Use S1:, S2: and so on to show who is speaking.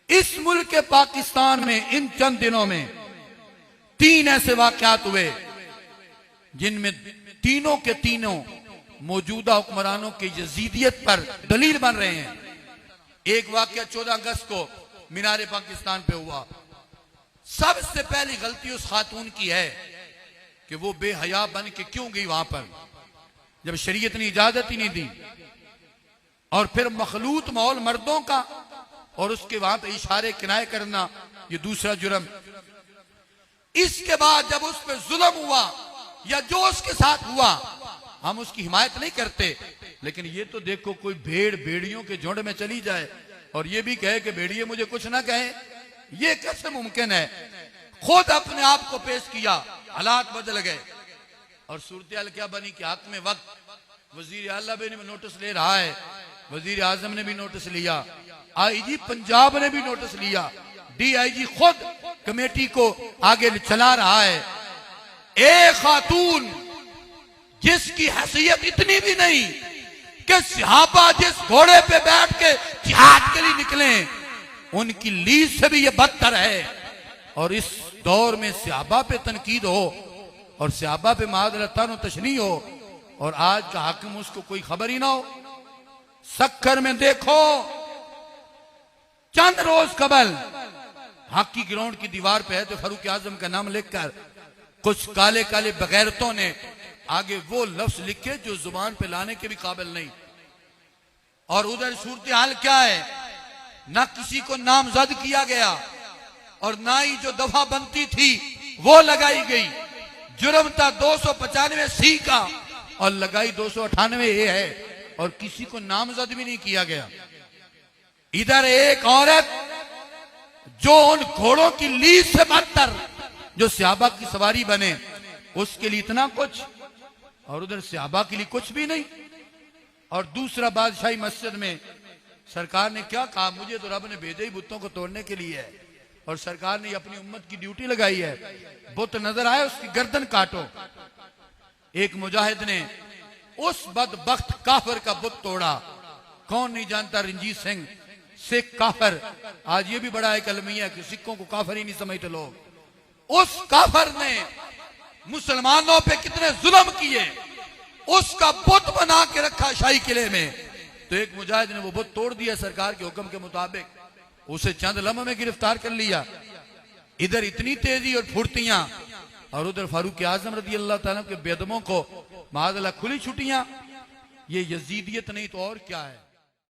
S1: इस मुल्क के पाकिस्तान में इन चंद दिनों में 3 ऐसे वाकयात हुए जिनमें तीनों के तीनों मौजूदा हुक्मरानों की यजीदियत पर दलील बन रहे हैं। एक वाकया 14 अगस्त को मीनार पाकिस्तान पे हुआ। सबसे पहली गलती उस खातून की है कि वो बेहया बन के क्यों गई वहां पर, जब शरीयत ने इजाजत ही नहीं दी। और फिर मखलूत माहौल मर्दों का और उसके वहां पे इशारे किनाए करना, ये दूसरा जुर्म। इसके बाद जब उस पर जुल्म हुआ या जो उसके साथ हुआ, हम उसकी हिमायत नहीं करते, लेकिन ये तो देखो कोई भेड़ भेड़ियों के झुंड में चली जाए और ये भी कहे कि भेड़िए मुझे कुछ ना कहे, ये कैसे मुमकिन है। खुद अपने आप को पेश किया, हालात बदल गए और सूरत हाल क्या बनी कि हक में वक्त वजीर आला भी नोटिस ले रहा है, वजीर आजम ने भी नोटिस लिया, आईजी पंजाब ने भी नोटिस लिया, डीआईजी खुद कमेटी को आगे चला रहा है। एक खातून जिसकी हैसियत इतनी भी नहीं कि सहाबा जिस घोड़े पे बैठ के जिहाद के लिए निकले, उनकी लीज से भी ये बदतर है। और इस दौर में सहाबा पे तनकीद हो और सहाबा पे मादरतन तशनी हो और आज का हाकिम उसको कोई खबर ही ना हो। सक्कर में देखो, चंद रोज कबल हॉकी ग्राउंड की दीवार पे है तो फारूक आजम का नाम लिखकर कुछ काले काले बगैरतों ने आगे वो लफ्ज लिखे जो जुबान पे लाने के भी काबिल नहीं। और उधर सूरत हाल क्या है, ना किसी को नामजद किया गया और ना ही जो दफा बनती थी वो लगाई गई। जुर्म था 295C का और लगाई 298A है और किसी को नामजद भी नहीं किया गया। इधर एक औरत जो उन घोड़ों की लीज से बदतर जो सहाबा की सवारी बने, उसके लिए इतना कुछ और उधर सहाबा के लिए कुछ भी नहीं। और दूसरा बादशाही मस्जिद में सरकार ने क्या कहा, मुझे तो रब ने भेजा ही बुतों को तोड़ने के लिए है और सरकार ने अपनी उम्मत की ड्यूटी लगाई है, बुत नजर आए उसकी गर्दन काटो। एक मुजाहिद ने उस बदबख्त काफिर का बुत तोड़ा, कौन नहीं जानता, रंजीत सिंह सिख काफिर। आज ये भी बड़ा एक अलमिया कि सिखों को काफिर ही नहीं समझते लोग। उस काफिर ने मुसलमानों पे कितने जुल्म किए, उसका बुत बना के रखा शाही किले में। तो एक मुजाहिद ने वो बुत तोड़ दिया सरकार के हुक्म के मुताबिक, उसे चंद लम्हे में गिरफ्तार कर लिया। इधर इतनी तेजी और फुर्तियां और उधर फारूक आजम रजी अल्लाह ताला के बेदमों को मादला खुली छुट्टियां। ये यजीदियत नहीं तो और क्या है।